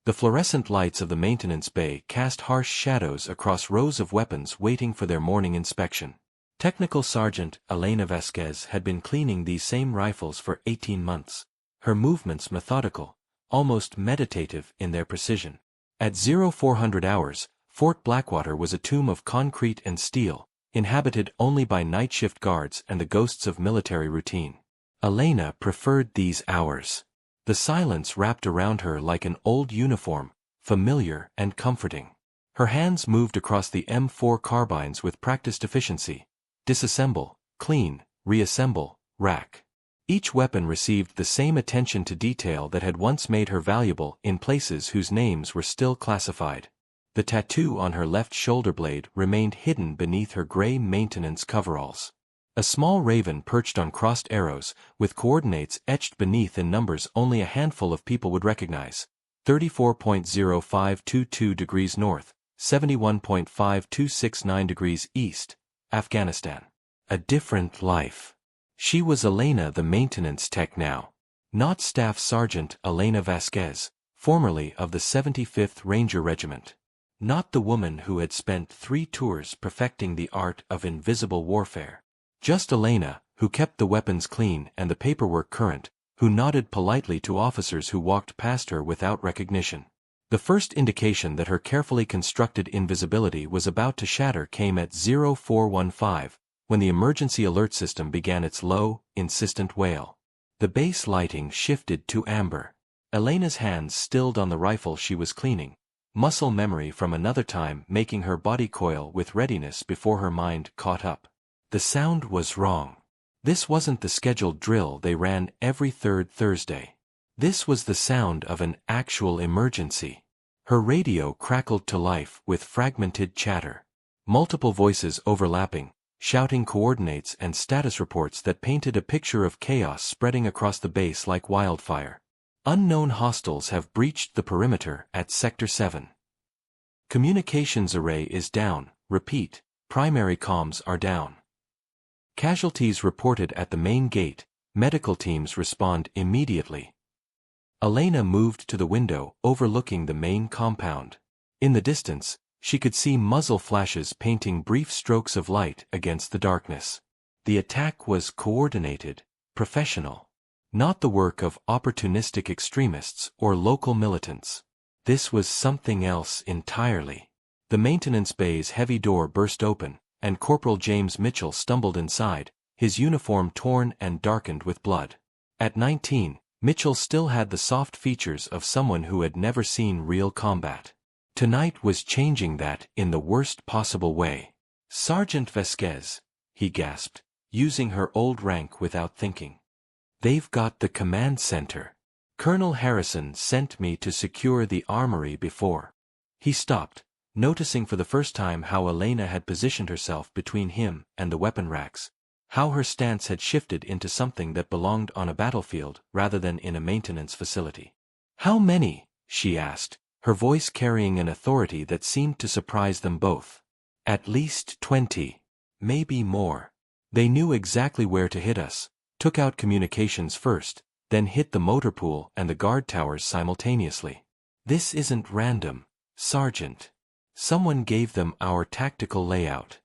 The fluorescent lights of the maintenance bay cast harsh shadows across rows of weapons waiting for their morning inspection. Technical Sergeant Elena Vasquez had been cleaning these same rifles for 18 months. Her movements methodical, almost meditative in their precision. At 0400 hours, Fort Blackwater was a tomb of concrete and steel, inhabited only by night shift guards and the ghosts of military routine. Elena preferred these hours. The silence wrapped around her like an old uniform, familiar and comforting. Her hands moved across the M4 carbines with practiced efficiency. Disassemble, clean, reassemble, rack. Each weapon received the same attention to detail that had once made her valuable in places whose names were still classified. The tattoo on her left shoulder blade remained hidden beneath her gray maintenance coveralls. A small raven perched on crossed arrows, with coordinates etched beneath in numbers only a handful of people would recognize. 34.0522 degrees north, 71.5269 degrees east, Afghanistan. A different life. She was Elena the maintenance tech now. Not Staff Sergeant Elena Vasquez, formerly of the 75th Ranger Regiment. Not the woman who had spent 3 tours perfecting the art of invisible warfare. Just Elena, who kept the weapons clean and the paperwork current, who nodded politely to officers who walked past her without recognition. The first indication that her carefully constructed invisibility was about to shatter came at 0415, when the emergency alert system began its low, insistent wail. The base lighting shifted to amber. Elena's hands stilled on the rifle she was cleaning, muscle memory from another time making her body coil with readiness before her mind caught up. The sound was wrong. This wasn't the scheduled drill they ran every third Thursday. This was the sound of an actual emergency. Her radio crackled to life with fragmented chatter. Multiple voices overlapping, shouting coordinates and status reports that painted a picture of chaos spreading across the base like wildfire. Unknown hostiles have breached the perimeter at Sector 7. Communications array is down. Repeat, primary comms are down. Casualties reported at the main gate. Medical teams respond immediately. Elena moved to the window overlooking the main compound. In the distance, she could see muzzle flashes painting brief strokes of light against the darkness. The attack was coordinated, professional. Not the work of opportunistic extremists or local militants. This was something else entirely. The maintenance bay's heavy door burst open, and Corporal James Mitchell stumbled inside, his uniform torn and darkened with blood. At 19, Mitchell still had the soft features of someone who had never seen real combat. Tonight was changing that in the worst possible way. "Sergeant Vasquez," he gasped, using her old rank without thinking. "They've got the command center. Colonel Harrison sent me to secure the armory before." He stopped, noticing for the first time how Elena had positioned herself between him and the weapon racks, how her stance had shifted into something that belonged on a battlefield rather than in a maintenance facility. "How many?" she asked, her voice carrying an authority that seemed to surprise them both. "At least 20. Maybe more. They knew exactly where to hit us, took out communications first, then hit the motor pool and the guard towers simultaneously. This isn't random, Sergeant. Someone gave them our tactical layout."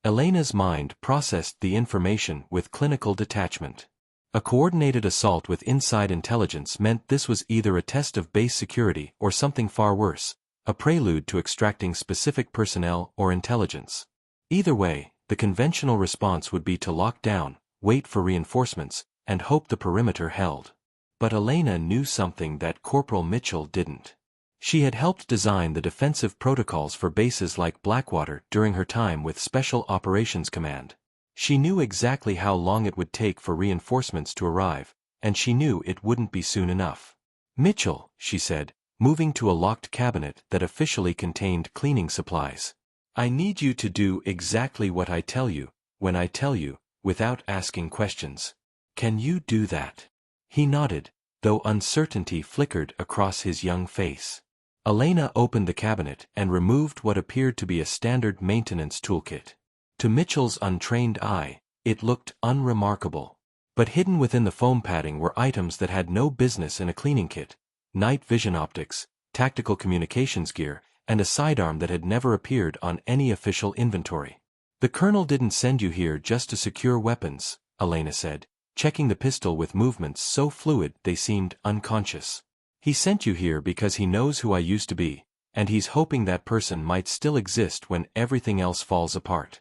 Elena's mind processed the information with clinical detachment. A coordinated assault with inside intelligence meant this was either a test of base security or something far worse, a prelude to extracting specific personnel or intelligence. Either way, the conventional response would be to lock down, wait for reinforcements, and hope the perimeter held. But Elena knew something that Corporal Mitchell didn't. She had helped design the defensive protocols for bases like Blackwater during her time with Special Operations Command. She knew exactly how long it would take for reinforcements to arrive, and she knew it wouldn't be soon enough. "Mitchell," she said, moving to a locked cabinet that officially contained cleaning supplies. "I need you to do exactly what I tell you, when I tell you, without asking questions. Can you do that?" He nodded, though uncertainty flickered across his young face. Elena opened the cabinet and removed what appeared to be a standard maintenance toolkit. To Mitchell's untrained eye, it looked unremarkable. But hidden within the foam padding were items that had no business in a cleaning kit: night vision optics, tactical communications gear, and a sidearm that had never appeared on any official inventory. "The colonel didn't send you here just to secure weapons," Elena said, checking the pistol with movements so fluid they seemed unconscious. "He sent you here because he knows who I used to be, and he's hoping that person might still exist when everything else falls apart."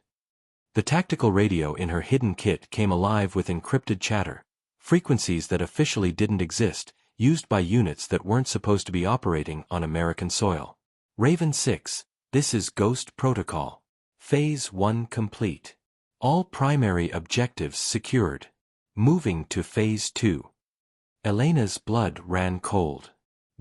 The tactical radio in her hidden kit came alive with encrypted chatter, frequencies that officially didn't exist, used by units that weren't supposed to be operating on American soil. "Raven 6, this is Ghost Protocol. Phase 1 complete. All primary objectives secured. Moving to Phase 2. Elena's blood ran cold.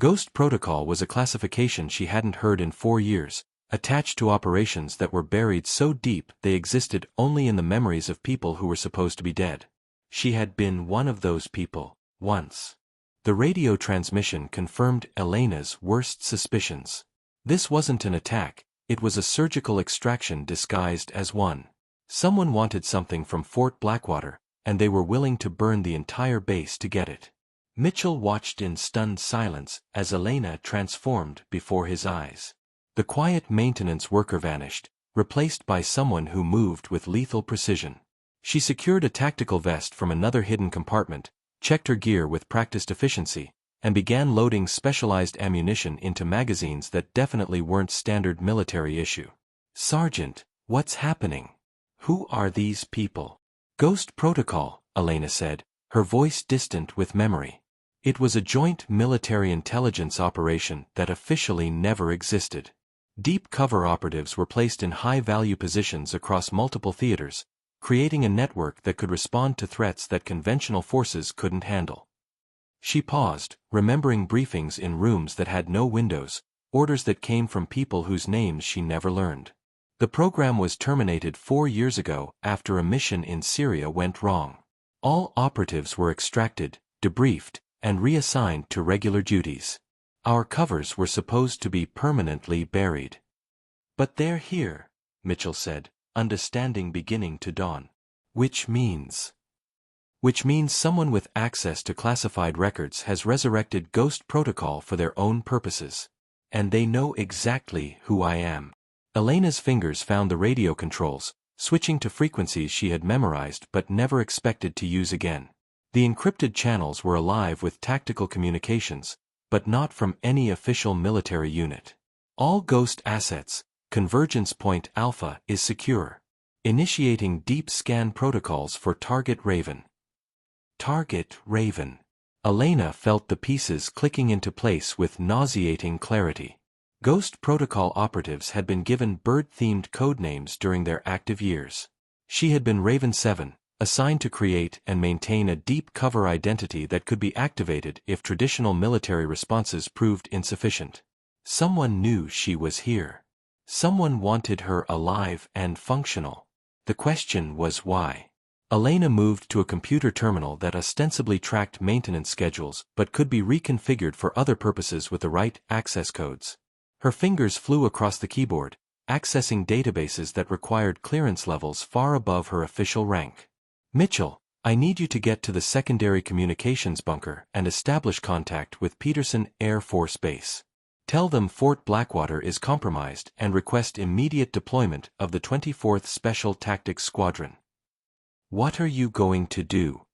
Ghost Protocol was a classification she hadn't heard in 4 years, attached to operations that were buried so deep they existed only in the memories of people who were supposed to be dead. She had been one of those people, once. The radio transmission confirmed Elena's worst suspicions. This wasn't an attack, it was a surgical extraction disguised as one. Someone wanted something from Fort Blackwater, and they were willing to burn the entire base to get it. Mitchell watched in stunned silence as Elena transformed before his eyes. The quiet maintenance worker vanished, replaced by someone who moved with lethal precision. She secured a tactical vest from another hidden compartment, checked her gear with practiced efficiency, and began loading specialized ammunition into magazines that definitely weren't standard military issue. "Sergeant, what's happening? Who are these people?" "Ghost Protocol," Elena said, her voice distant with memory. It was a joint military intelligence operation that officially never existed. Deep cover operatives were placed in high-value positions across multiple theaters, creating a network that could respond to threats that conventional forces couldn't handle. She paused, remembering briefings in rooms that had no windows, orders that came from people whose names she never learned. The program was terminated 4 years ago after a mission in Syria went wrong. All operatives were extracted, debriefed, and reassigned to regular duties. Our covers were supposed to be permanently buried. "But they're here," Mitchell said, understanding beginning to dawn. Which means someone with access to classified records has resurrected Ghost Protocol for their own purposes. And they know exactly who I am. Elena's fingers found the radio controls, switching to frequencies she had memorized but never expected to use again. The encrypted channels were alive with tactical communications, but not from any official military unit. "All Ghost assets, Convergence Point Alpha is secure. Initiating deep scan protocols for Target Raven." Target Raven. Elena felt the pieces clicking into place with nauseating clarity. Ghost Protocol operatives had been given bird-themed codenames during their active years. She had been Raven 7, assigned to create and maintain a deep cover identity that could be activated if traditional military responses proved insufficient. Someone knew she was here. Someone wanted her alive and functional. The question was why. Elena moved to a computer terminal that ostensibly tracked maintenance schedules but could be reconfigured for other purposes with the right access codes. Her fingers flew across the keyboard, accessing databases that required clearance levels far above her official rank. "Mitchell, I need you to get to the secondary communications bunker and establish contact with Peterson Air Force Base. Tell them Fort Blackwater is compromised and request immediate deployment of the 24th Special Tactics Squadron." "What are you going to do?"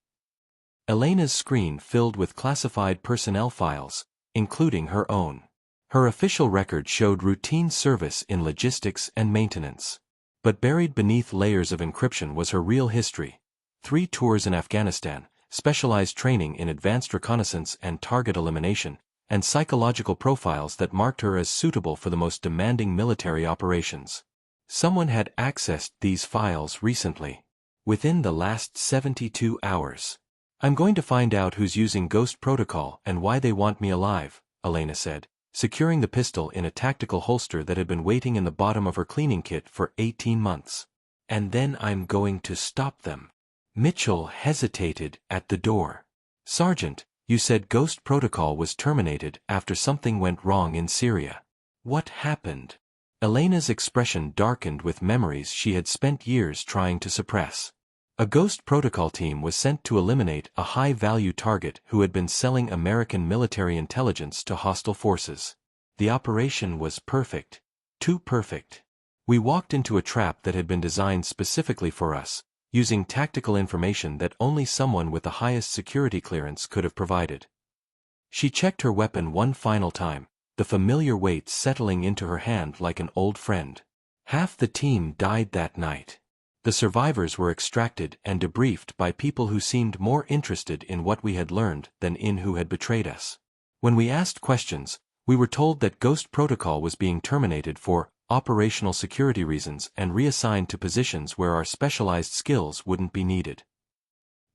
Elena's screen filled with classified personnel files, including her own. Her official record showed routine service in logistics and maintenance. But buried beneath layers of encryption was her real history. 3 tours in Afghanistan, specialized training in advanced reconnaissance and target elimination, and psychological profiles that marked her as suitable for the most demanding military operations. Someone had accessed these files recently. Within the last 72 hours. "I'm going to find out who's using Ghost Protocol and why they want me alive," Elena said, securing the pistol in a tactical holster that had been waiting in the bottom of her cleaning kit for 18 months. "And then I'm going to stop them." Mitchell hesitated at the door. "Sergeant, you said Ghost Protocol was terminated after something went wrong in Syria. What happened?" Elena's expression darkened with memories she had spent years trying to suppress. A Ghost Protocol team was sent to eliminate a high-value target who had been selling American military intelligence to hostile forces. The operation was perfect. Too perfect. We walked into a trap that had been designed specifically for us, using tactical information that only someone with the highest security clearance could have provided. She checked her weapon one final time, the familiar weight settling into her hand like an old friend. Half the team died that night. The survivors were extracted and debriefed by people who seemed more interested in what we had learned than in who had betrayed us. When we asked questions, we were told that Ghost Protocol was being terminated for operational security reasons and reassigned to positions where our specialized skills wouldn't be needed.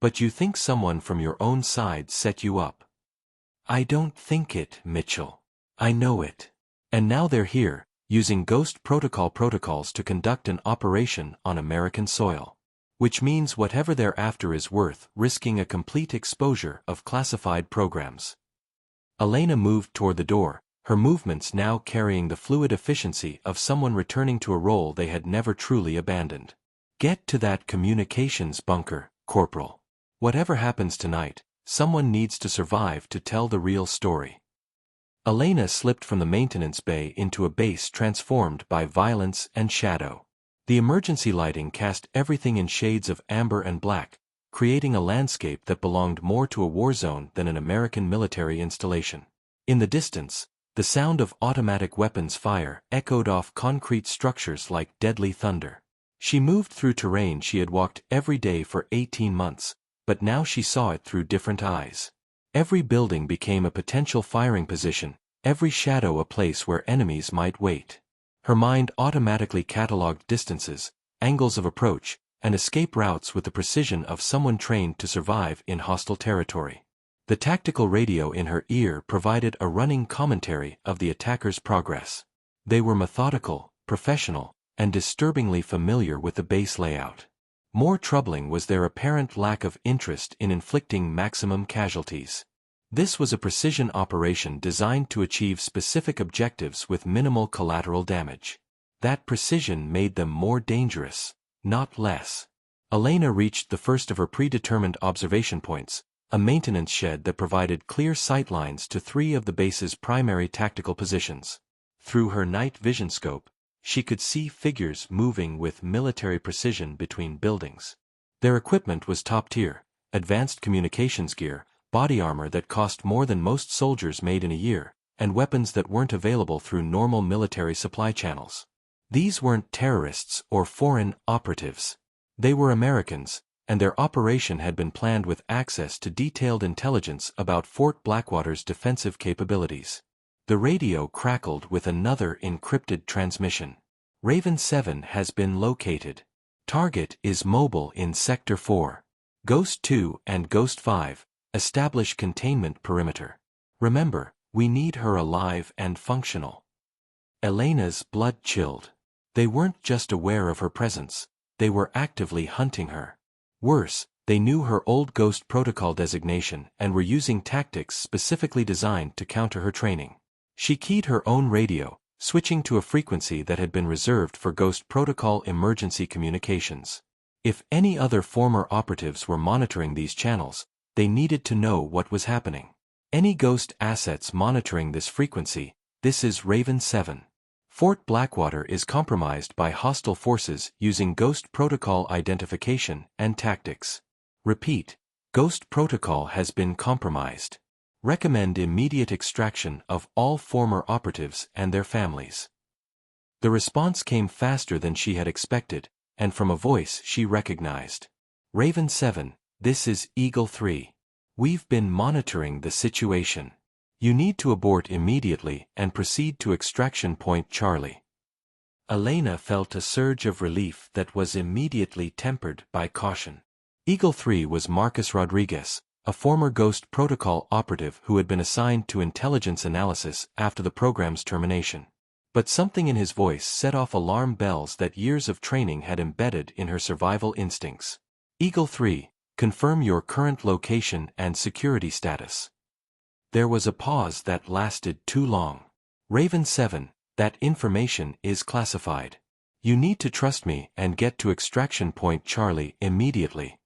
But you think someone from your own side set you up? I don't think it, Mitchell. I know it. And now they're here, using Ghost Protocol protocols to conduct an operation on American soil. Which means whatever they're after is worth risking a complete exposure of classified programs. Elena moved toward the door, her movements now carrying the fluid efficiency of someone returning to a role they had never truly abandoned. Get to that communications bunker, Corporal. Whatever happens tonight, someone needs to survive to tell the real story. Elena slipped from the maintenance bay into a base transformed by violence and shadow. The emergency lighting cast everything in shades of amber and black, creating a landscape that belonged more to a war zone than an American military installation. In the distance, the sound of automatic weapons fire echoed off concrete structures like deadly thunder. She moved through terrain she had walked every day for 18 months, but now she saw it through different eyes. Every building became a potential firing position, every shadow a place where enemies might wait. Her mind automatically catalogued distances, angles of approach, and escape routes with the precision of someone trained to survive in hostile territory. The tactical radio in her ear provided a running commentary of the attackers' progress. They were methodical, professional, and disturbingly familiar with the base layout. More troubling was their apparent lack of interest in inflicting maximum casualties. This was a precision operation designed to achieve specific objectives with minimal collateral damage. That precision made them more dangerous, not less. Elena reached the first of her predetermined observation points, a maintenance shed that provided clear sightlines to 3 of the base's primary tactical positions. Through her night vision scope, she could see figures moving with military precision between buildings. Their equipment was top-tier, advanced communications gear, body armor that cost more than most soldiers made in a year, and weapons that weren't available through normal military supply channels. These weren't terrorists or foreign operatives. They were Americans, and their operation had been planned with access to detailed intelligence about Fort Blackwater's defensive capabilities. The radio crackled with another encrypted transmission. Raven 7 has been located. Target is mobile in Sector 4. Ghost 2 and Ghost 5, establish containment perimeter. Remember, we need her alive and functional. Elena's blood chilled. They weren't just aware of her presence, they were actively hunting her. Worse, they knew her old Ghost Protocol designation and were using tactics specifically designed to counter her training. She keyed her own radio, switching to a frequency that had been reserved for Ghost Protocol emergency communications. If any other former operatives were monitoring these channels, they needed to know what was happening. Any Ghost assets monitoring this frequency, this is Raven 7. Fort Blackwater is compromised by hostile forces using Ghost Protocol identification and tactics. Repeat, Ghost Protocol has been compromised. Recommend immediate extraction of all former operatives and their families. The response came faster than she had expected, and from a voice she recognized. Raven 7, this is Eagle 3. We've been monitoring the situation. You need to abort immediately and proceed to extraction point Charlie. Elena felt a surge of relief that was immediately tempered by caution. Eagle 3 was Marcus Rodriguez, a former Ghost Protocol operative who had been assigned to intelligence analysis after the program's termination. But something in his voice set off alarm bells that years of training had embedded in her survival instincts. Eagle 3, confirm your current location and security status. There was a pause that lasted too long. Raven 7, that information is classified. You need to trust me and get to extraction point Charlie immediately.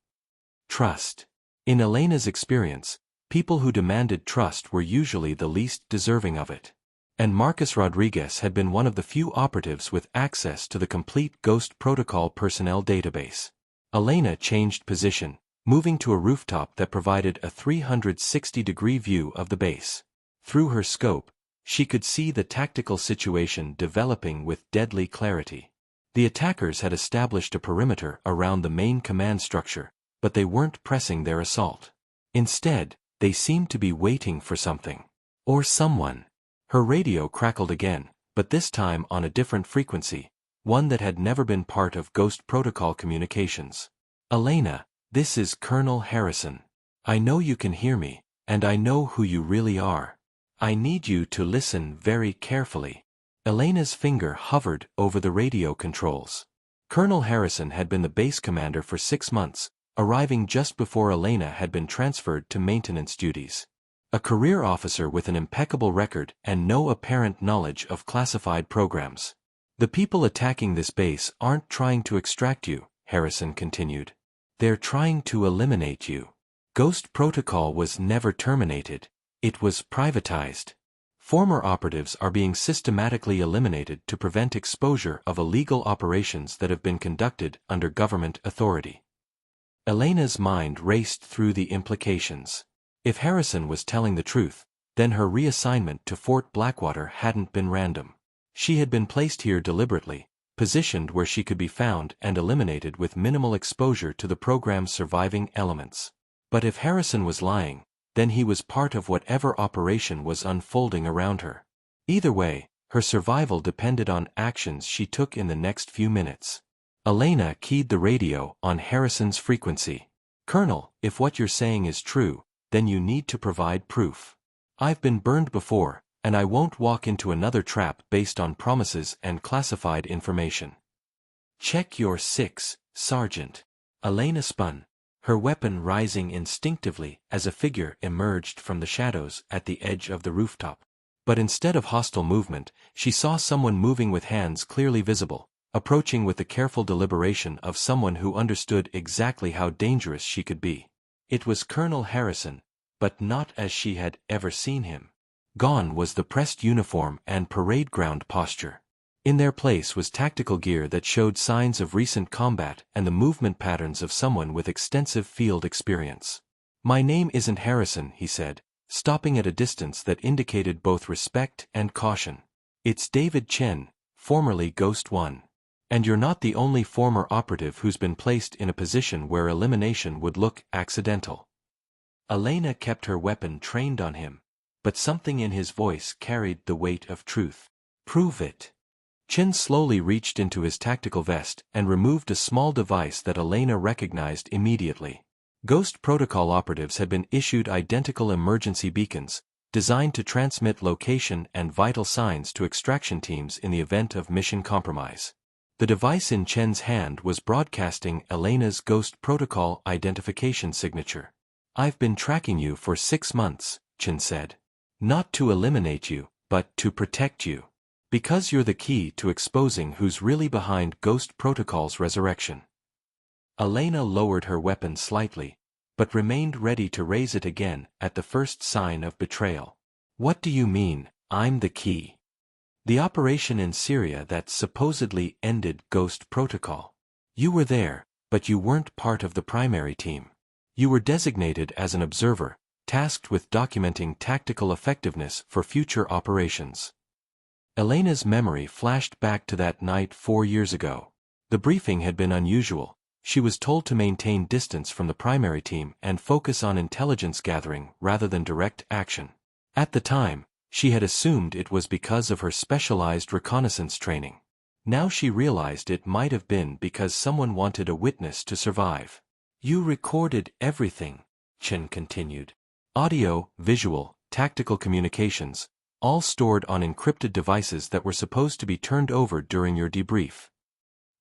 Trust. In Elena's experience, people who demanded trust were usually the least deserving of it. And Marcus Rodriguez had been one of the few operatives with access to the complete Ghost Protocol personnel database. Elena changed position, moving to a rooftop that provided a 360-degree view of the base. Through her scope, she could see the tactical situation developing with deadly clarity. The attackers had established a perimeter around the main command structure, but they weren't pressing their assault. Instead, they seemed to be waiting for something. Or someone. Her radio crackled again, but this time on a different frequency, one that had never been part of Ghost Protocol communications. Elena, this is Colonel Harrison. I know you can hear me, and I know who you really are. I need you to listen very carefully. Elena's finger hovered over the radio controls. Colonel Harrison had been the base commander for 6 months, arriving just before Elena had been transferred to maintenance duties. A career officer with an impeccable record and no apparent knowledge of classified programs. The people attacking this base aren't trying to extract you, Harrison continued. They're trying to eliminate you. Ghost Protocol was never terminated. It was privatized. Former operatives are being systematically eliminated to prevent exposure of illegal operations that have been conducted under government authority. Elena's mind raced through the implications. If Harrison was telling the truth, then her reassignment to Fort Blackwater hadn't been random. She had been placed here deliberately, positioned where she could be found and eliminated with minimal exposure to the program's surviving elements. But if Harrison was lying, then he was part of whatever operation was unfolding around her. Either way, her survival depended on actions she took in the next few minutes. Elena keyed the radio on Harrison's frequency. Colonel, if what you're saying is true, then you need to provide proof. I've been burned before, and I won't walk into another trap based on promises and classified information. Check your 6, Sergeant. Elena spun, her weapon rising instinctively as a figure emerged from the shadows at the edge of the rooftop. But instead of hostile movement, she saw someone moving with hands clearly visible, approaching with the careful deliberation of someone who understood exactly how dangerous she could be. It was Colonel Harrison, but not as she had ever seen him. Gone was the pressed uniform and parade ground posture. In their place was tactical gear that showed signs of recent combat and the movement patterns of someone with extensive field experience. My name isn't Harrison, he said, stopping at a distance that indicated both respect and caution. It's David Chen, formerly Ghost 1. And you're not the only former operative who's been placed in a position where elimination would look accidental. Elena kept her weapon trained on him, but something in his voice carried the weight of truth. Prove it. Chen slowly reached into his tactical vest and removed a small device that Elena recognized immediately. Ghost Protocol operatives had been issued identical emergency beacons, designed to transmit location and vital signs to extraction teams in the event of mission compromise. The device in Chen's hand was broadcasting Elena's Ghost Protocol identification signature. I've been tracking you for 6 months, Chen said. Not to eliminate you, but to protect you. Because you're the key to exposing who's really behind Ghost Protocol's resurrection. Elena lowered her weapon slightly, but remained ready to raise it again at the first sign of betrayal. What do you mean, I'm the key? The operation in Syria that supposedly ended Ghost Protocol. You were there, but you weren't part of the primary team. You were designated as an observer, tasked with documenting tactical effectiveness for future operations. Elena's memory flashed back to that night 4 years ago. The briefing had been unusual. She was told to maintain distance from the primary team and focus on intelligence gathering rather than direct action. At the time, she had assumed it was because of her specialized reconnaissance training. Now she realized it might have been because someone wanted a witness to survive. You recorded everything, Chen continued. Audio, visual, tactical communications, all stored on encrypted devices that were supposed to be turned over during your debrief.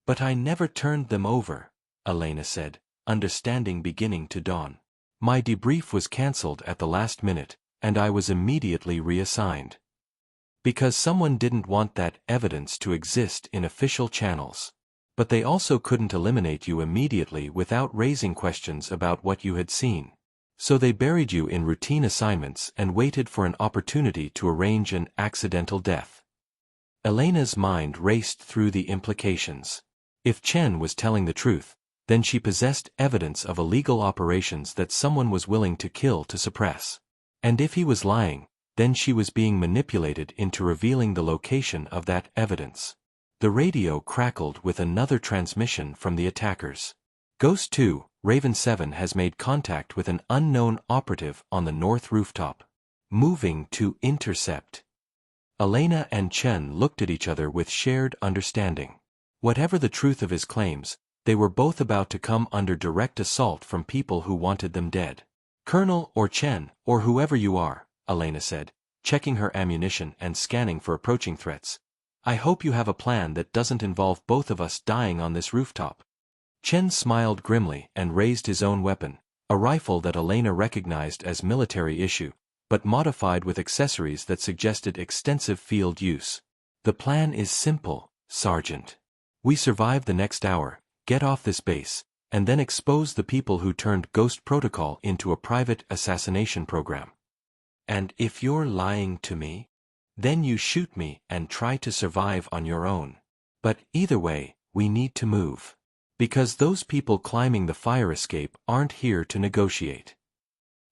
But I never turned them over, Elena said, understanding beginning to dawn. My debrief was cancelled at the last minute, and I was immediately reassigned. Because someone didn't want that evidence to exist in official channels. But they also couldn't eliminate you immediately without raising questions about what you had seen. So they buried you in routine assignments and waited for an opportunity to arrange an accidental death. Elena's mind raced through the implications. If Chen was telling the truth, then she possessed evidence of illegal operations that someone was willing to kill to suppress. And if he was lying, then she was being manipulated into revealing the location of that evidence. The radio crackled with another transmission from the attackers. Ghost 2, Raven 7 has made contact with an unknown operative on the north rooftop. Moving to intercept. Elena and Chen looked at each other with shared understanding. Whatever the truth of his claims, they were both about to come under direct assault from people who wanted them dead. Colonel or Chen, or whoever you are, Elena said, checking her ammunition and scanning for approaching threats. I hope you have a plan that doesn't involve both of us dying on this rooftop. Chen smiled grimly and raised his own weapon, a rifle that Elena recognized as military issue, but modified with accessories that suggested extensive field use. The plan is simple, Sergeant. We survive the next hour, get off this base, and then expose the people who turned Ghost Protocol into a private assassination program. And if you're lying to me, then you shoot me and try to survive on your own. But either way, we need to move. Because those people climbing the fire escape aren't here to negotiate.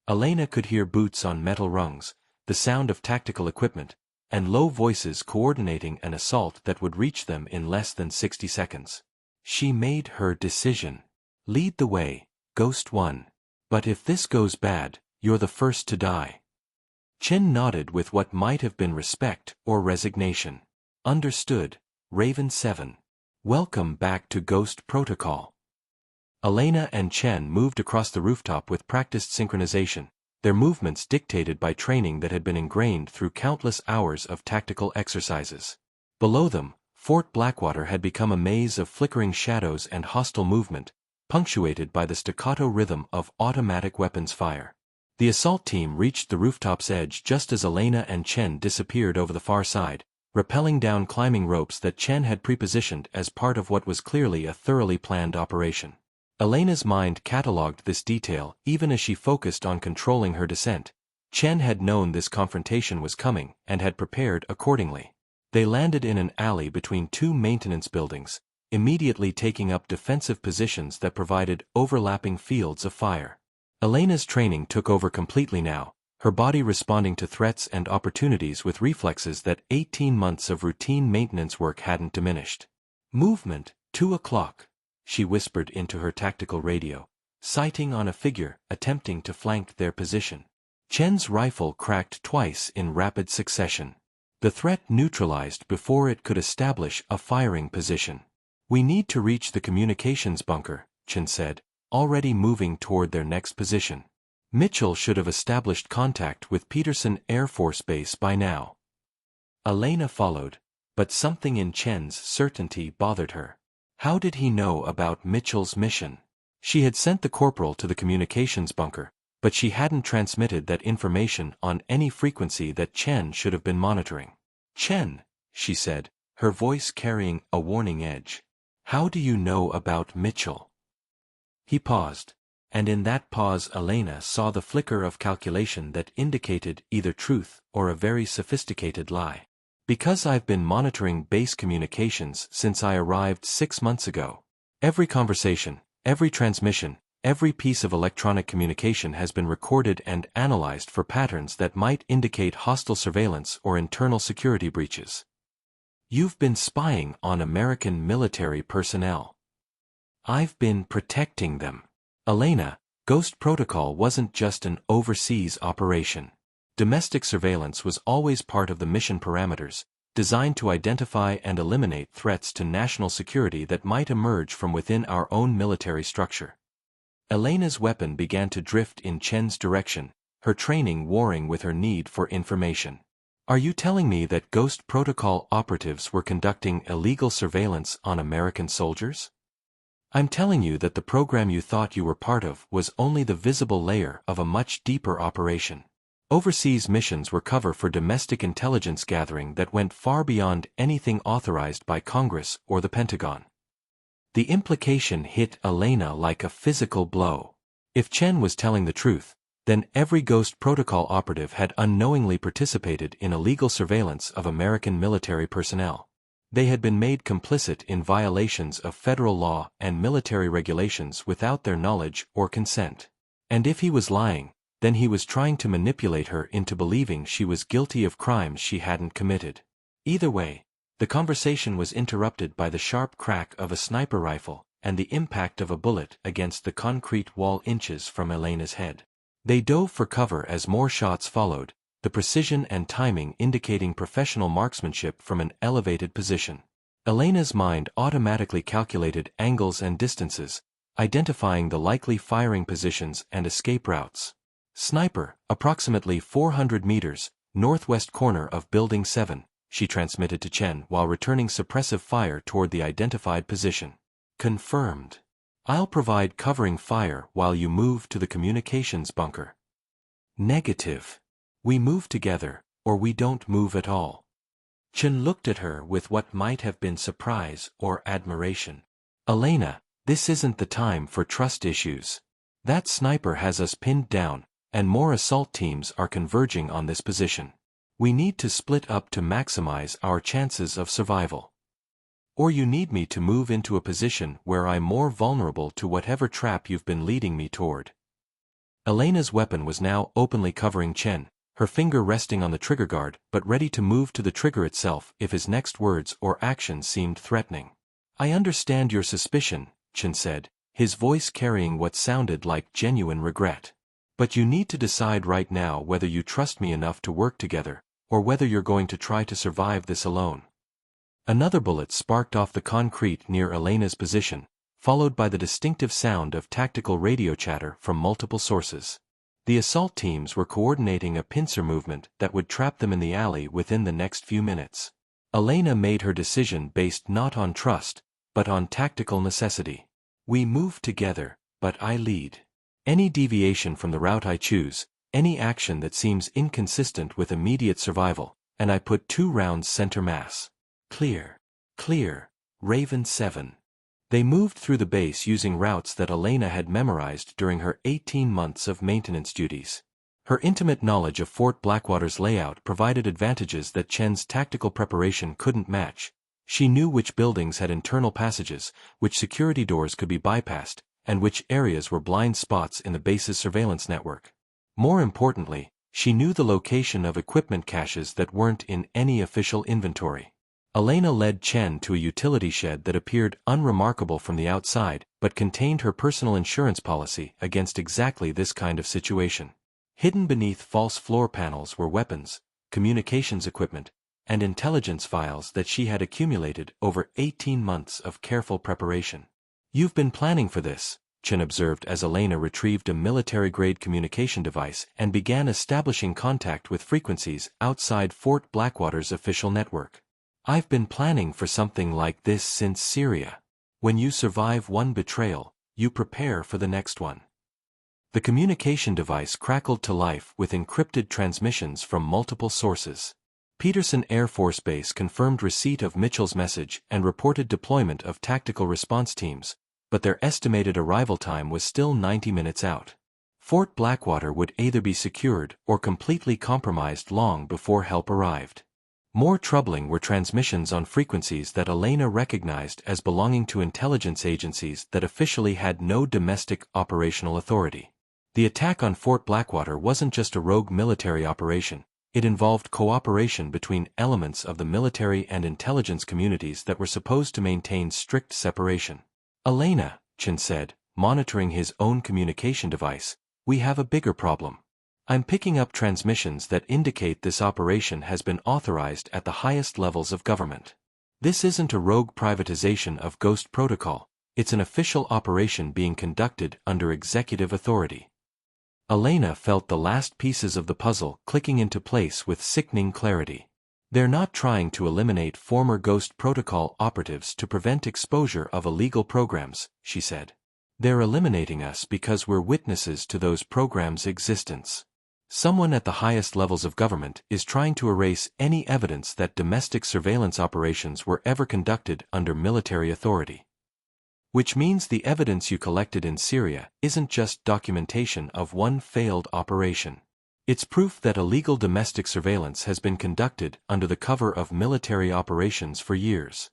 Elena could hear boots on metal rungs, the sound of tactical equipment, and low voices coordinating an assault that would reach them in less than 60 seconds. She made her decision. Lead the way, Ghost 1. But if this goes bad, you're the first to die. Chen nodded with what might have been respect or resignation. Understood, Raven 7. Welcome back to Ghost Protocol. Elena and Chen moved across the rooftop with practiced synchronization, their movements dictated by training that had been ingrained through countless hours of tactical exercises. Below them, Fort Blackwater had become a maze of flickering shadows and hostile movement, punctuated by the staccato rhythm of automatic weapons fire. The assault team reached the rooftop's edge just as Elena and Chen disappeared over the far side, rappelling down climbing ropes that Chen had prepositioned as part of what was clearly a thoroughly planned operation. Elena's mind catalogued this detail even as she focused on controlling her descent. Chen had known this confrontation was coming and had prepared accordingly. They landed in an alley between two maintenance buildings, immediately taking up defensive positions that provided overlapping fields of fire. Elena's training took over completely now, her body responding to threats and opportunities with reflexes that 18 months of routine maintenance work hadn't diminished. Movement, 2 o'clock, she whispered into her tactical radio, sighting on a figure attempting to flank their position. Chen's rifle cracked twice in rapid succession. The threat neutralized before it could establish a firing position. We need to reach the communications bunker, Chen said, already moving toward their next position. Mitchell should have established contact with Peterson Air Force Base by now. Elena followed, but something in Chen's certainty bothered her. How did he know about Mitchell's mission? She had sent the corporal to the communications bunker, but she hadn't transmitted that information on any frequency that Chen should have been monitoring. Chen, she said, her voice carrying a warning edge. How do you know about Mitchell? He paused, and in that pause Elena saw the flicker of calculation that indicated either truth or a very sophisticated lie. Because I've been monitoring base communications since I arrived 6 months ago. Every conversation, every transmission, every piece of electronic communication has been recorded and analyzed for patterns that might indicate hostile surveillance or internal security breaches. You've been spying on American military personnel. I've been protecting them. Elena, Ghost Protocol wasn't just an overseas operation. Domestic surveillance was always part of the mission parameters, designed to identify and eliminate threats to national security that might emerge from within our own military structure. Elena's weapon began to drift in Chen's direction, her training warring with her need for information. Are you telling me that Ghost Protocol operatives were conducting illegal surveillance on American soldiers? I'm telling you that the program you thought you were part of was only the visible layer of a much deeper operation. Overseas missions were cover for domestic intelligence gathering that went far beyond anything authorized by Congress or the Pentagon. The implication hit Elena like a physical blow. If Chen was telling the truth, then every Ghost Protocol operative had unknowingly participated in illegal surveillance of American military personnel. They had been made complicit in violations of federal law and military regulations without their knowledge or consent. And if he was lying, then he was trying to manipulate her into believing she was guilty of crimes she hadn't committed. Either way, the conversation was interrupted by the sharp crack of a sniper rifle and the impact of a bullet against the concrete wall inches from Elena's head. They dove for cover as more shots followed, the precision and timing indicating professional marksmanship from an elevated position. Elena's mind automatically calculated angles and distances, identifying the likely firing positions and escape routes. Sniper, approximately 400 meters, northwest corner of Building 7, she transmitted to Chen while returning suppressive fire toward the identified position. Confirmed. I'll provide covering fire while you move to the communications bunker. Negative. We move together, or we don't move at all. Chen looked at her with what might have been surprise or admiration. Elena, this isn't the time for trust issues. That sniper has us pinned down, and more assault teams are converging on this position. We need to split up to maximize our chances of survival. Or you need me to move into a position where I'm more vulnerable to whatever trap you've been leading me toward. Elena's weapon was now openly covering Chen, her finger resting on the trigger guard but ready to move to the trigger itself if his next words or actions seemed threatening. I understand your suspicion, Chen said, his voice carrying what sounded like genuine regret. But you need to decide right now whether you trust me enough to work together, or whether you're going to try to survive this alone. Another bullet sparked off the concrete near Elena's position, followed by the distinctive sound of tactical radio chatter from multiple sources. The assault teams were coordinating a pincer movement that would trap them in the alley within the next few minutes. Elena made her decision based not on trust, but on tactical necessity. We move together, but I lead. Any deviation from the route I choose, any action that seems inconsistent with immediate survival, and I put 2 rounds center mass. Clear. Clear. Raven 7. They moved through the base using routes that Elena had memorized during her 18 months of maintenance duties. Her intimate knowledge of Fort Blackwater's layout provided advantages that Chen's tactical preparation couldn't match. She knew which buildings had internal passages, which security doors could be bypassed, and which areas were blind spots in the base's surveillance network. More importantly, she knew the location of equipment caches that weren't in any official inventory. Elena led Chen to a utility shed that appeared unremarkable from the outside, but contained her personal insurance policy against exactly this kind of situation. Hidden beneath false floor panels were weapons, communications equipment, and intelligence files that she had accumulated over 18 months of careful preparation. You've been planning for this, Chen observed as Elena retrieved a military-grade communication device and began establishing contact with frequencies outside Fort Blackwater's official network. I've been planning for something like this since Syria. When you survive one betrayal, you prepare for the next one. The communication device crackled to life with encrypted transmissions from multiple sources. Peterson Air Force Base confirmed receipt of Mitchell's message and reported deployment of tactical response teams, but their estimated arrival time was still 90 minutes out. Fort Blackwater would either be secured or completely compromised long before help arrived. More troubling were transmissions on frequencies that Elena recognized as belonging to intelligence agencies that officially had no domestic operational authority. The attack on Fort Blackwater wasn't just a rogue military operation, it involved cooperation between elements of the military and intelligence communities that were supposed to maintain strict separation. Elena, Chen said, monitoring his own communication device, we have a bigger problem. I'm picking up transmissions that indicate this operation has been authorized at the highest levels of government. This isn't a rogue privatization of Ghost Protocol, it's an official operation being conducted under executive authority. Elena felt the last pieces of the puzzle clicking into place with sickening clarity. They're not trying to eliminate former Ghost Protocol operatives to prevent exposure of illegal programs, she said. They're eliminating us because we're witnesses to those programs' existence. Someone at the highest levels of government is trying to erase any evidence that domestic surveillance operations were ever conducted under military authority. Which means the evidence you collected in Syria isn't just documentation of one failed operation. It's proof that illegal domestic surveillance has been conducted under the cover of military operations for years.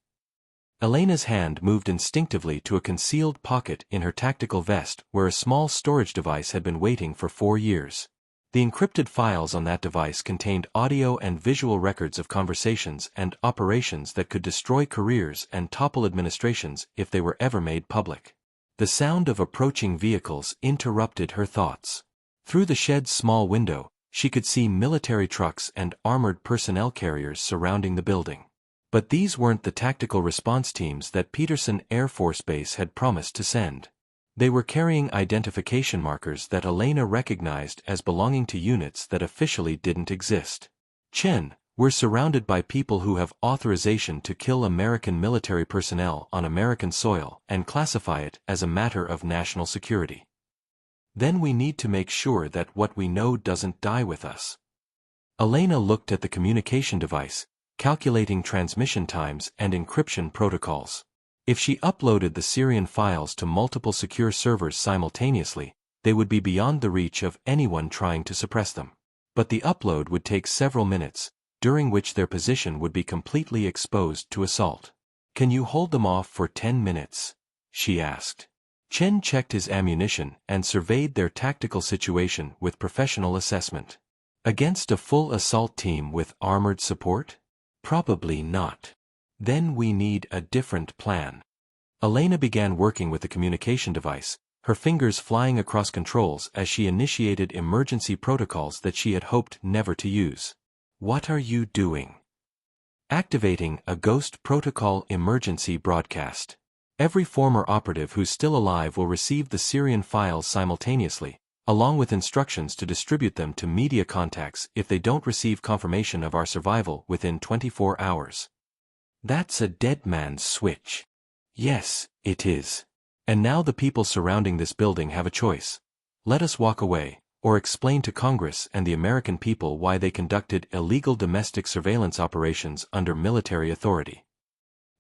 Elena's hand moved instinctively to a concealed pocket in her tactical vest where a small storage device had been waiting for 4 years. The encrypted files on that device contained audio and visual records of conversations and operations that could destroy careers and topple administrations if they were ever made public. The sound of approaching vehicles interrupted her thoughts. Through the shed's small window, she could see military trucks and armored personnel carriers surrounding the building. But these weren't the tactical response teams that Peterson Air Force Base had promised to send. They were carrying identification markers that Elena recognized as belonging to units that officially didn't exist. Chen, we're surrounded by people who have authorization to kill American military personnel on American soil and classify it as a matter of national security. Then we need to make sure that what we know doesn't die with us. Elena looked at the communication device, calculating transmission times and encryption protocols. If she uploaded the Syrian files to multiple secure servers simultaneously, they would be beyond the reach of anyone trying to suppress them. But the upload would take several minutes, during which their position would be completely exposed to assault. "Can you hold them off for 10 minutes?" she asked. Chen checked his ammunition and surveyed their tactical situation with professional assessment. Against a full assault team with armored support? Probably not. Then we need a different plan. Elena began working with the communication device, her fingers flying across controls as she initiated emergency protocols that she had hoped never to use. "What are you doing?" "Activating a Ghost Protocol emergency broadcast. Every former operative who's still alive will receive the Syrian files simultaneously, along with instructions to distribute them to media contacts if they don't receive confirmation of our survival within 24 hours. "That's a dead man's switch." "Yes, it is. And now the people surrounding this building have a choice. Let us walk away, or explain to Congress and the American people why they conducted illegal domestic surveillance operations under military authority."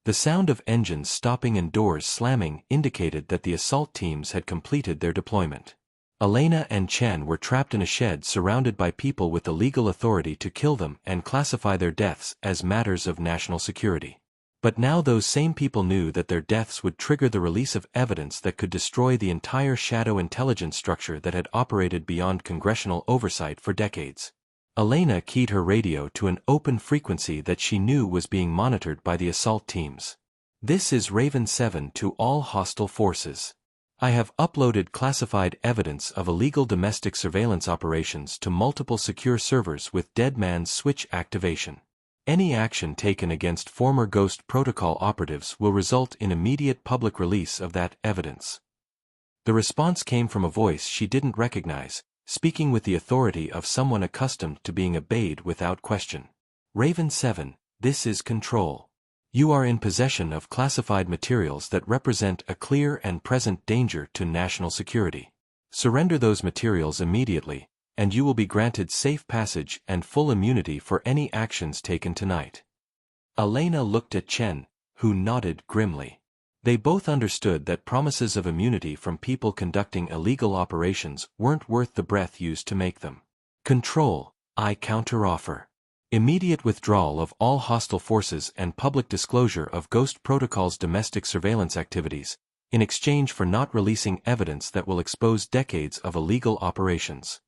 The sound of engines stopping and doors slamming indicated that the assault teams had completed their deployment. Elena and Chen were trapped in a shed surrounded by people with the legal authority to kill them and classify their deaths as matters of national security. But now those same people knew that their deaths would trigger the release of evidence that could destroy the entire shadow intelligence structure that had operated beyond congressional oversight for decades. Elena keyed her radio to an open frequency that she knew was being monitored by the assault teams. "This is Raven 7 to all hostile forces. I have uploaded classified evidence of illegal domestic surveillance operations to multiple secure servers with dead man's switch activation. Any action taken against former Ghost Protocol operatives will result in immediate public release of that evidence." The response came from a voice she didn't recognize, speaking with the authority of someone accustomed to being obeyed without question. "Raven 7, this is Control. You are in possession of classified materials that represent a clear and present danger to national security. Surrender those materials immediately, and you will be granted safe passage and full immunity for any actions taken tonight." Elena looked at Chen, who nodded grimly. They both understood that promises of immunity from people conducting illegal operations weren't worth the breath used to make them. "Control, I counteroffer. Immediate withdrawal of all hostile forces and public disclosure of Ghost Protocol's domestic surveillance activities, in exchange for not releasing evidence that will expose decades of illegal operations."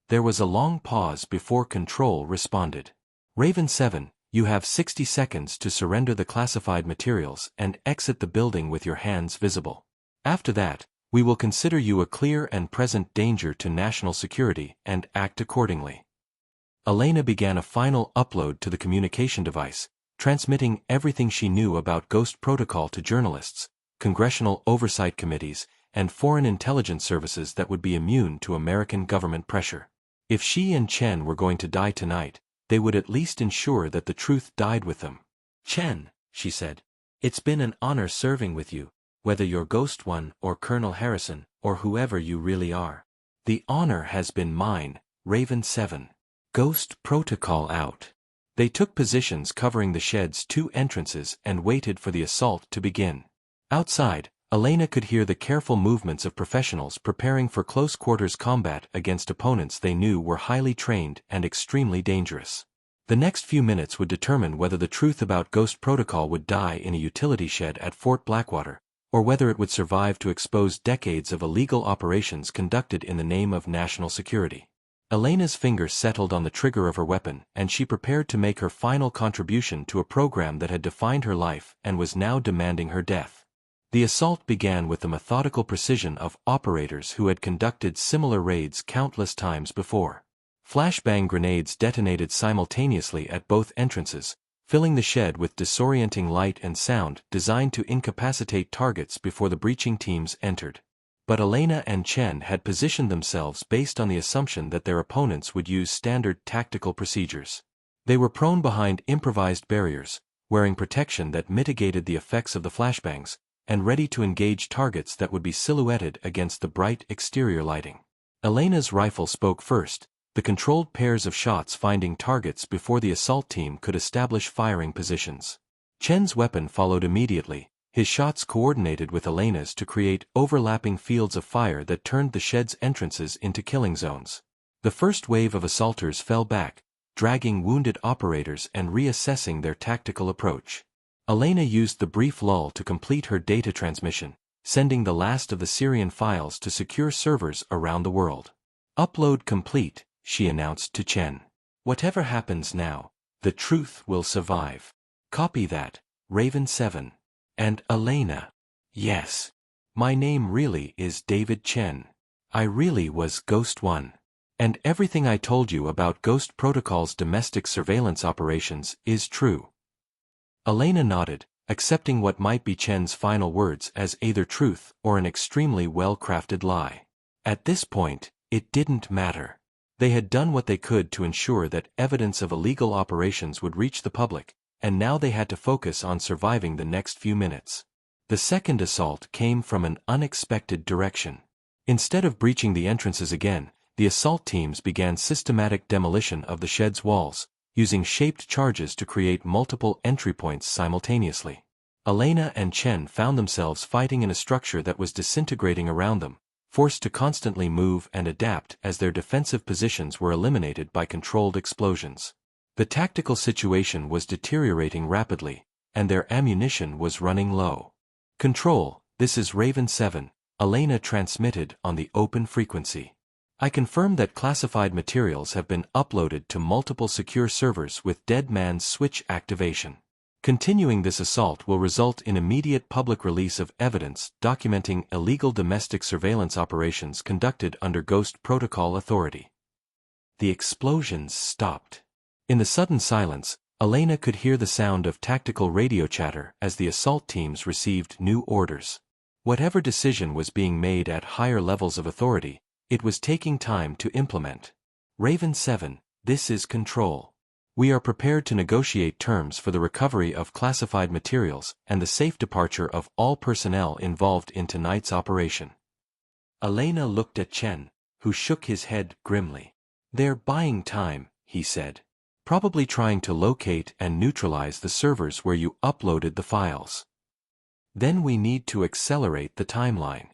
There was a long pause before Control responded. "Raven 7, you have 60 seconds to surrender the classified materials and exit the building with your hands visible. After that, we will consider you a clear and present danger to national security and act accordingly." Elena began a final upload to the communication device, transmitting everything she knew about Ghost Protocol to journalists, congressional oversight committees, and foreign intelligence services that would be immune to American government pressure. If she and Chen were going to die tonight, they would at least ensure that the truth died with them. "Chen," she said, "it's been an honor serving with you, whether you're Ghost One or Colonel Harrison or whoever you really are." "The honor has been mine, Raven 7. Ghost Protocol out." They took positions covering the shed's 2 entrances and waited for the assault to begin. Outside, Elena could hear the careful movements of professionals preparing for close-quarters combat against opponents they knew were highly trained and extremely dangerous. The next few minutes would determine whether the truth about Ghost Protocol would die in a utility shed at Fort Blackwater, or whether it would survive to expose decades of illegal operations conducted in the name of national security. Elena's fingers settled on the trigger of her weapon, and she prepared to make her final contribution to a program that had defined her life and was now demanding her death. The assault began with the methodical precision of operators who had conducted similar raids countless times before. Flashbang grenades detonated simultaneously at both entrances, filling the shed with disorienting light and sound designed to incapacitate targets before the breaching teams entered. But Elena and Chen had positioned themselves based on the assumption that their opponents would use standard tactical procedures. They were prone behind improvised barriers, wearing protection that mitigated the effects of the flashbangs, and ready to engage targets that would be silhouetted against the bright exterior lighting. Elena's rifle spoke first, the controlled pairs of shots finding targets before the assault team could establish firing positions. Chen's weapon followed immediately, his shots coordinated with Elena's to create overlapping fields of fire that turned the shed's entrances into killing zones. The first wave of assaulters fell back, dragging wounded operators and reassessing their tactical approach. Elena used the brief lull to complete her data transmission, sending the last of the Syrian files to secure servers around the world. "Upload complete," she announced to Chen. "Whatever happens now, the truth will survive. Copy that, Raven 7. And Elena. Yes. My name really is David Chen. I really was Ghost 1. And everything I told you about Ghost Protocol's domestic surveillance operations is true." Elena nodded, accepting what might be Chen's final words as either truth or an extremely well-crafted lie. At this point, it didn't matter. They had done what they could to ensure that evidence of illegal operations would reach the public, and now they had to focus on surviving the next few minutes. The second assault came from an unexpected direction. Instead of breaching the entrances again, the assault teams began systematic demolition of the shed's walls, using shaped charges to create multiple entry points simultaneously. Elena and Chen found themselves fighting in a structure that was disintegrating around them, forced to constantly move and adapt as their defensive positions were eliminated by controlled explosions. The tactical situation was deteriorating rapidly, and their ammunition was running low. "Control, this is Raven 7, Elena transmitted on the open frequency. I confirm that classified materials have been uploaded to multiple secure servers with Dead Man's Switch activation. Continuing this assault will result in immediate public release of evidence documenting illegal domestic surveillance operations conducted under Ghost Protocol authority." The explosions stopped. In the sudden silence, Elena could hear the sound of tactical radio chatter as the assault teams received new orders. Whatever decision was being made at higher levels of authority, it was taking time to implement. "Raven 7, this is Control. We are prepared to negotiate terms for the recovery of classified materials and the safe departure of all personnel involved in tonight's operation." Elena looked at Chen, who shook his head grimly. "They're buying time," he said. "Probably trying to locate and neutralize the servers where you uploaded the files. Then we need to accelerate the timeline."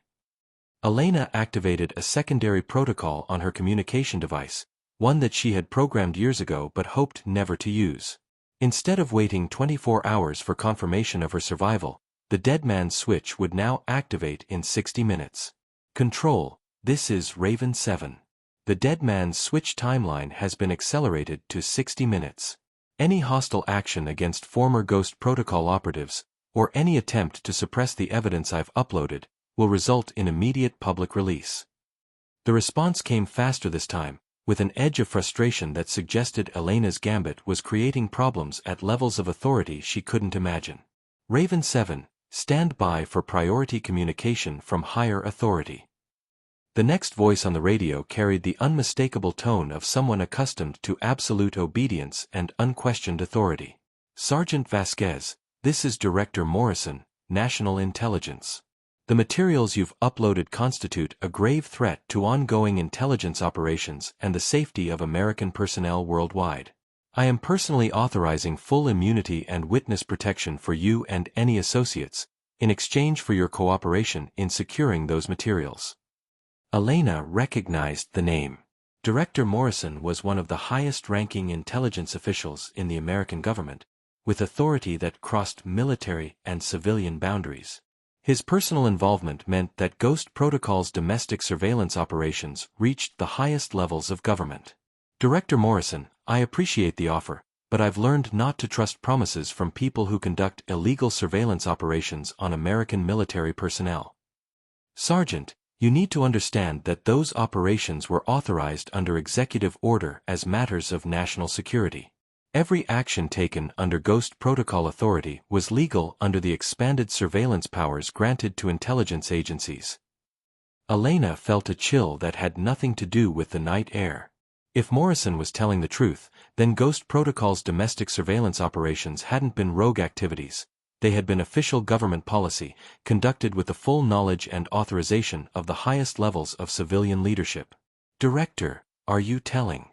Elena activated a secondary protocol on her communication device, one that she had programmed years ago but hoped never to use. Instead of waiting 24 hours for confirmation of her survival, the Dead Man's Switch would now activate in 60 minutes. "Control, this is Raven 7. The Dead Man's Switch timeline has been accelerated to 60 minutes. Any hostile action against former Ghost Protocol operatives, or any attempt to suppress the evidence I've uploaded, will result in immediate public release." The response came faster this time, with an edge of frustration that suggested Elena's gambit was creating problems at levels of authority she couldn't imagine. "Raven 7, stand by for priority communication from higher authority." The next voice on the radio carried the unmistakable tone of someone accustomed to absolute obedience and unquestioned authority. "Sergeant Vasquez, this is Director Morrison, National Intelligence. The materials you've uploaded constitute a grave threat to ongoing intelligence operations and the safety of American personnel worldwide. I am personally authorizing full immunity and witness protection for you and any associates, in exchange for your cooperation in securing those materials. Elena recognized the name. Director Morrison was one of the highest-ranking intelligence officials in the American government, with authority that crossed military and civilian boundaries. His personal involvement meant that Ghost Protocol's domestic surveillance operations reached the highest levels of government. Director Morrison, I appreciate the offer, but I've learned not to trust promises from people who conduct illegal surveillance operations on American military personnel. Sergeant, you need to understand that those operations were authorized under executive order as matters of national security. Every action taken under Ghost Protocol authority was legal under the expanded surveillance powers granted to intelligence agencies. Elena felt a chill that had nothing to do with the night air. If Morrison was telling the truth, then Ghost Protocol's domestic surveillance operations hadn't been rogue activities. They had been official government policy, conducted with the full knowledge and authorization of the highest levels of civilian leadership. Director, are you telling